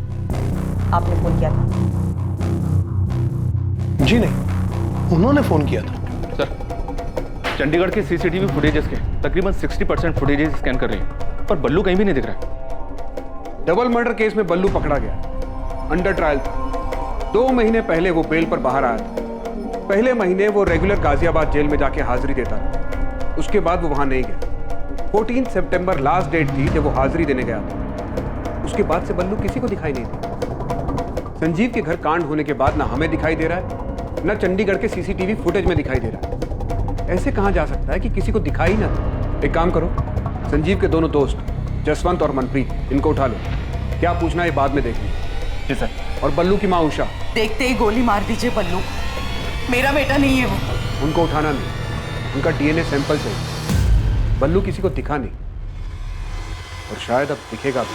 आपने फोन किया था? जी नहीं, उन्होंने फोन किया था। सर, चंडीगढ़ के CCTV फुटेजेस के तकरीबन 60% फुटेजेस स्कैन कर रही हैं, पर बल्लू कहीं भी नहीं दिख रहा है। डबल मर्डर केस में बल्लू पकड़ा गया, अंडर ट्रायल था। 2 महीने पहले वो बेल पर बाहर आया था। पहले महीने वो रेगुलर गाजियाबाद जेल में जाके हाजिरी देता था, उसके बाद वो वहां नहीं गया। 14 सितंबर लास्ट डेट थी जब वो हाजिरी देने गया था। उसके बाद से बल्लू किसी को दिखाई नहीं दिया। संजीव के घर कांड होने के बाद ना हमें दिखाई दे रहा है, ना चंडीगढ़ के CCTV फुटेज में दिखाई दे रहा है। ऐसे कहां जा सकता है कि किसी को दिखाई ना दे? एक काम करो, संजीव के दोनों दोस्त जसवंत और मनप्रीत, इनको उठा लो। क्या पूछना है बाद में देख लीजिए। जी सर। और बल्लू की माँ उषा, देखते ही गोली मार दीजिए बल्लू, मेरा बेटा नहीं है वो। उनको उठाना नहीं, उनका DNA सैंपल चाहिए। बल्लू किसी को दिखा नहीं और शायद अब दिखेगा भी।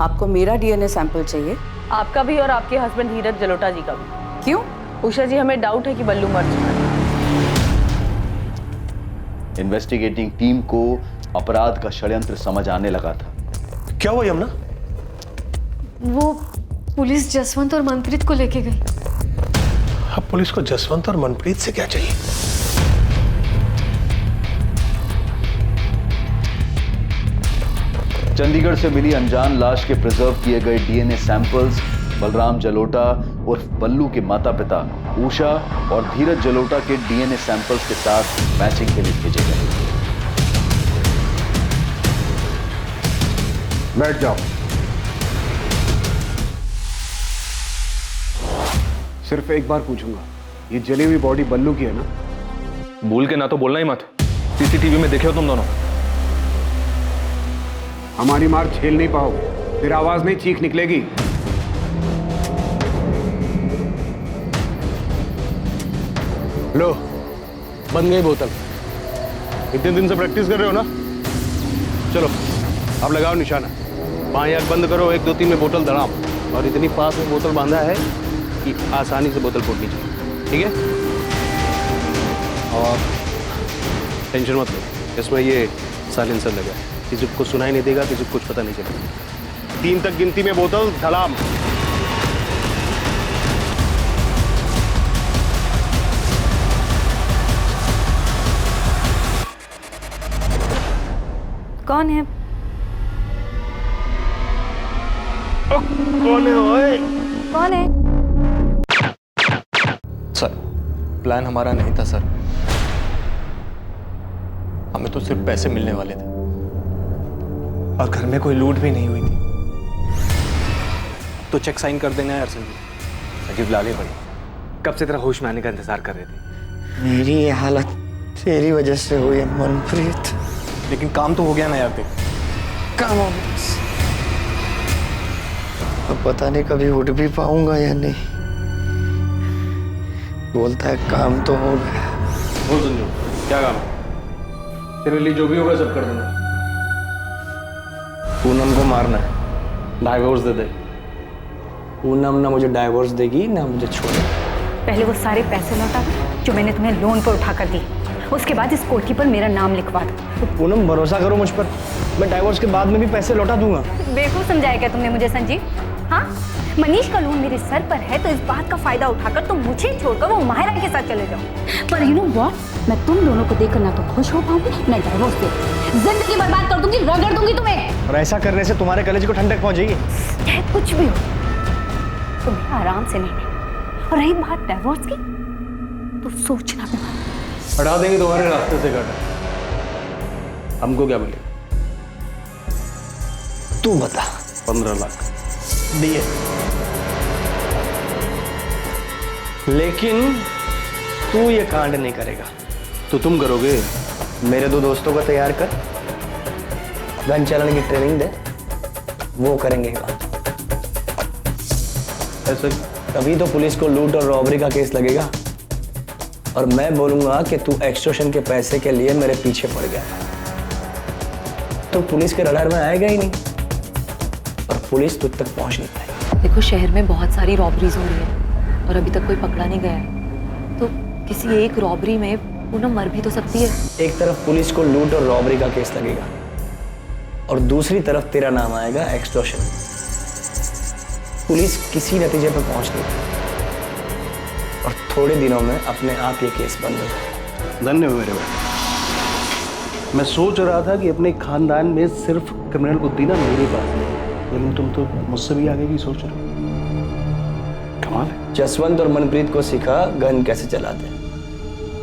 आपको मेरा DNA सैंपल चाहिए? आपका भी और आपके हस्बैंड धीरज जलोटा जी का भी। क्यों? उषा जी, हमें डाउट है कि बल्लू मर चुका है। इन्वेस्टिगेटिंग टीम को अपराध का षड्यंत्र समझ आने लगा था। क्या हुआ यमुना? वो पुलिस जसवंत और मनप्रीत को लेके गई। अब पुलिस को जसवंत और मनप्रीत से क्या चाहिए? चंडीगढ़ से मिली अनजान लाश के प्रिजर्व किए गए DNA सैंपल्स बलराम जलोटा और बल्लू के माता पिता उषा और धीरज जलोटा के DNA सैंपल्स के साथ मैचिंग के लिए भेजे गए। बैठ जाओ। सिर्फ एक बार पूछूंगा, ये जली हुई बॉडी बल्लू की है ना? भूल के ना तो बोलना ही मत। CCTV में देखे हो तुम दोनों? हमारी मार झेल नहीं पाओगे, फिर आवाज नहीं, चीख निकलेगी। लो, बन गई बोतल। इतने दिन से प्रैक्टिस कर रहे हो ना? चलो अब लगाओ निशाना, बाएं आंख बंद करो, 1 2 3 में बोतल धड़ाम। और इतनी पास में बोतल बांधा है कि आसानी से बोतल फूटनी चाहिए, ठीक है? और टेंशन मत लो, इसमें ये साइलेंसर लगा है, किसी को सुनाई नहीं देगा, किसी को कुछ पता नहीं चलेगा। 3 तक गिनती में बोतल धड़ाम। कौन है? कौन है ओए? कौन है? सर, प्लान हमारा नहीं था सर, हमें तो सिर्फ पैसे मिलने वाले थे और घर में कोई लूट भी नहीं हुई थी। तो चेक साइन कर देना यार संजीव। संजीव लाले भाई, कब से तेरा होश में आने का इंतजार कर रहे थे। मेरी ये हालत तेरी वजह से हुई है मनप्रीत। लेकिन काम तो हो गया ना यार, देख काम हो गया। अब पता नहीं कभी उठ भी पाऊंगा या नहीं। बोलता है काम तो हो गया। बोल संजू, क्या काम है? तेरे लिए जो भी होगा सब कर दूंगा। पूनम को मारना है, डाइवोर्स दे दे। पूनम ना मुझे डाइवोर्स देगी ना मुझे छोड़ेगी। पहले वो सारे पैसे लौटा दो जो मैंने तुम्हें लोन पर उठा कर दिए, उसके बाद इस कोठी पर मेरा नाम लिखवा दो। तो पूनम भरोसा करो मुझ पर, मैं डाइवोर्स के बाद में भी पैसे लौटा दूंगा। बेवकूफ समझाया क्या तुमने मुझे संजीव? हाँ, मनीष का लोन मेरे सर पर है तो इस बात का फायदा उठाकर तुम मुझे छोड़कर वो माहिरा के साथ चले जाओ। पर यू नो व्हाट, मैं तुम दोनों को देखकर ना तो खुश हो पाऊंगी ना डाइवोर्स दे, जिंदगी बर्बाद कर दूंगी, रगड़ दूंगी तुम्हें। और ऐसा करने से तुम्हारे कलेजे को ठंडक पहुंचेगी। चाहे कुछ भी हो, तुम्हें आराम से लेने। और रही बात डाइवोर्स की, तो सोचना भी मत। हटा देंगे तुम्हारे रास्ते से काटा। हमको क्या मिलेगा? तू बता। 15 लाख दिए, लेकिन तू ये कांड नहीं करेगा। तो तुम करोगे? मेरे 2 दोस्तों को तैयार कर, गन चलाने की ट्रेनिंग दे, वो करेंगे ये बात। ऐसा तभी तो पुलिस को लूट और रॉबरी का केस लगेगा, और मैं बोलूंगा कि तू एक्सटॉर्शन के पैसे के लिए मेरे पीछे पड़ गया, तो पुलिस के रडार में आएगा ही नहीं और पुलिस तुझ तक पहुंच नहीं पाएगी। देखो, शहर में बहुत सारी रॉबरीज हो रही है और अभी तक कोई पकड़ा नहीं गया है, तो किसी एक रॉबरी में पूनम मर भी तो सकती है। एक तरफ पुलिस को लूट और रॉबरी का केस लगेगा और दूसरी तरफ तेरा नाम आएगा एक्सटॉर्शन। पुलिस किसी नतीजे पर पहुंच नहीं पाएगी और थोड़े दिनों में अपने आप ये केस बंद हो जाएगा। धन्यवाद मेरे भाई। मैं सोच रहा था कि अपने खानदान में सिर्फ क्रिमिनल बुद्धि ना मेरे पास है, लेकिन तुम तो मुझसे भी आगे की सोच रहे हो। कमाल है। जसवंत और मनप्रीत को सिखा गन कैसे चलाते हैं।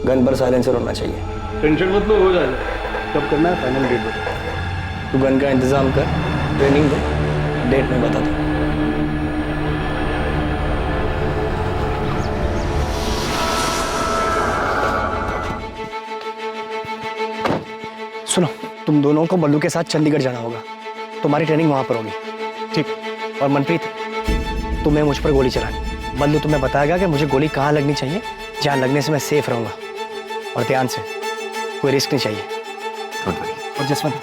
गन पर साइलेंसर होना चाहिए। टेंशन मत लो, हो जाएगा। कब करना है फाइनल डेट बता। तू गन का इंतजाम कर, ट्रेनिंग दे, डेट में बता दो। सुनो, तुम दोनों को बल्लू के साथ चंडीगढ़ जाना होगा। तुम्हारी ट्रेनिंग वहां पर होगी, ठीक? और मनप्रीत, तुम्हें मुझ पर गोली चलानी। बल्लू तुम्हें बताएगा कि मुझे गोली कहाँ लगनी चाहिए, जहाँ लगने से मैं सेफ रहूंगा। और ध्यान से, कोई रिस्क नहीं चाहिए। और जसवंत,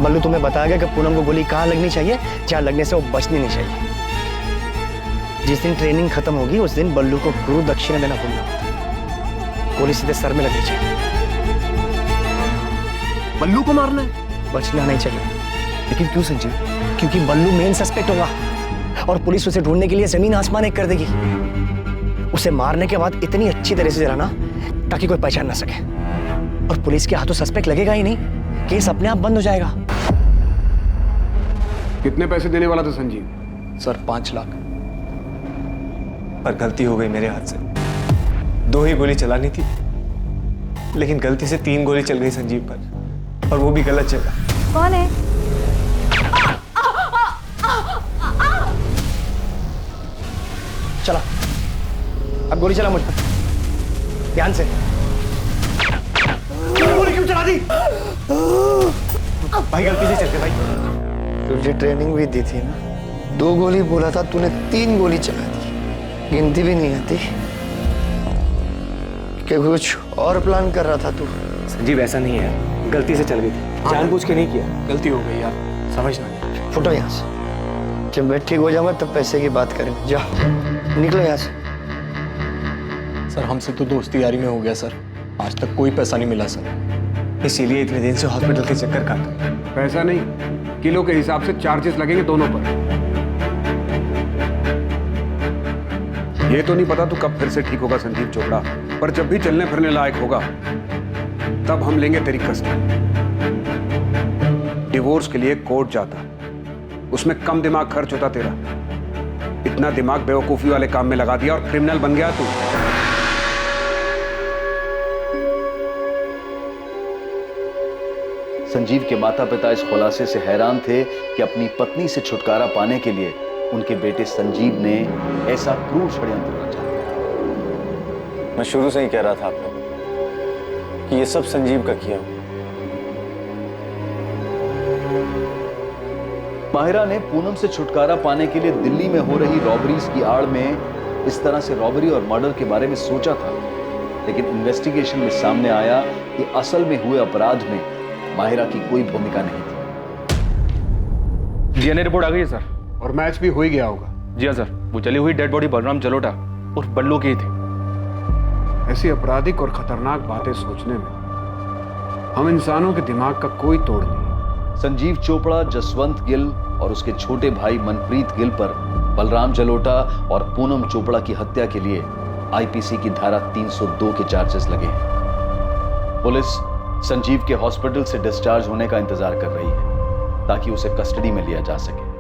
बल्लू तुम्हें बताएगा कि पूनम को गोली कहाँ लगनी चाहिए, जहाँ लगने से वो बचनी नहीं चाहिए। जिस दिन ट्रेनिंग खत्म होगी उस दिन बल्लू को गुरु दक्षिणा देना भूलना। गोली सीधे सर में लगनी चाहिए। बल्लू को मारना है, बचना नहीं चाहिए। लेकिन क्यों संजीव? क्योंकि बल्लू मेन सस्पेक्ट होगा और पुलिस उसे ढूंढने के लिए जमीन आसमान एक कर देगी। उसे मारने के बाद इतनी अच्छी तरह से जलाना ताकि कोई पहचान ना सके, और पुलिस के हाथों सस्पेक्ट लगेगा ही नहीं, केस अपने आप बंद हो जाएगा। कितने पैसे देने वाला था संजीव? सर 5 लाख। पर गलती हो गई मेरे हाथ से। 2 ही गोली चलानी थी, लेकिन गलती से 3 गोली चल गई संजीव पर, और वो भी गलत जगह। कौन है? चला, अब गोली चला मुझ पर, ध्यान से। गोली क्यों चला दी? भाई गलती से चलते भाई। तुझे ट्रेनिंग भी दी थी ना, 2 गोली बोला था, तूने 3 गोली चला दी। गिनती भी नहीं आती कि कुछ और प्लान कर रहा था तू? संजीव ऐसा नहीं है, गलती से चल गई थी, जानबूझ के नहीं किया, गलती हो गई यार, समझना। फुटो यहाँ से। जब मैं ठीक हो जाऊंगा तब पैसे की बात करेंगे। जा, निकलो यहाँ से। सर हमसे तो दोस्ती यारी में हो गया सर, आज तक कोई पैसा नहीं मिला सर, इसीलिए इतने दिन से हॉस्पिटल के चक्कर काटा। पैसा नहीं, किलो के हिसाब से चार्जेस लगेंगे दोनों पर। ये तो नहीं पता तू कब फिर से ठीक होगा संजीव चोपड़ा, पर जब भी चलने फिरने लायक होगा तब हम लेंगे तेरी कस्टडी। डिवोर्स के लिए कोर्ट जाता, उसमें कम दिमाग खर्च होता तेरा। इतना दिमाग बेवकूफी वाले काम में लगा दिया और क्रिमिनल बन गया तू। संजीव के माता पिता इस खुलासे से हैरान थे कि अपनी पत्नी से छुटकारा पाने के लिए उनके बेटे संजीव ने ऐसा क्रूर षड्यंत्र रचा। मैं शुरू से ही कह रहा था आप लोग कि ये सब संजीव का किया हुआ। माहिरा ने पूनम से छुटकारा पाने के लिए दिल्ली में हो रही रॉबरीज की आड़ में इस तरह से रॉबरी और मर्डर के बारे में सोचा था, लेकिन इन्वेस्टिगेशन में सामने आया कि असल में हुए अपराध में माहिरा की कोई भूमिका नहीं थी। डीएनए रिपोर्ट आ गई है सर, और मैच भी हो ही गया होगा। जी हाँ सर, वो जली हुई डेड बॉडी बलराम जलोटा और बल्लू की थी। ऐसी आपराधिक और खतरनाक बातें सोचने में हम इंसानों के दिमाग का कोई तोड़ नहीं। संजीव चोपड़ा, जसवंत गिल और उसके छोटे भाई मनप्रीत गिल पर बलराम जलोटा और पूनम चोपड़ा की हत्या के लिए आईपीसी की धारा 302 के चार्जेस लगे हैं। पुलिस संजीव के हॉस्पिटल से डिस्चार्ज होने का इंतजार कर रही है ताकि उसे कस्टडी में लिया जा सके।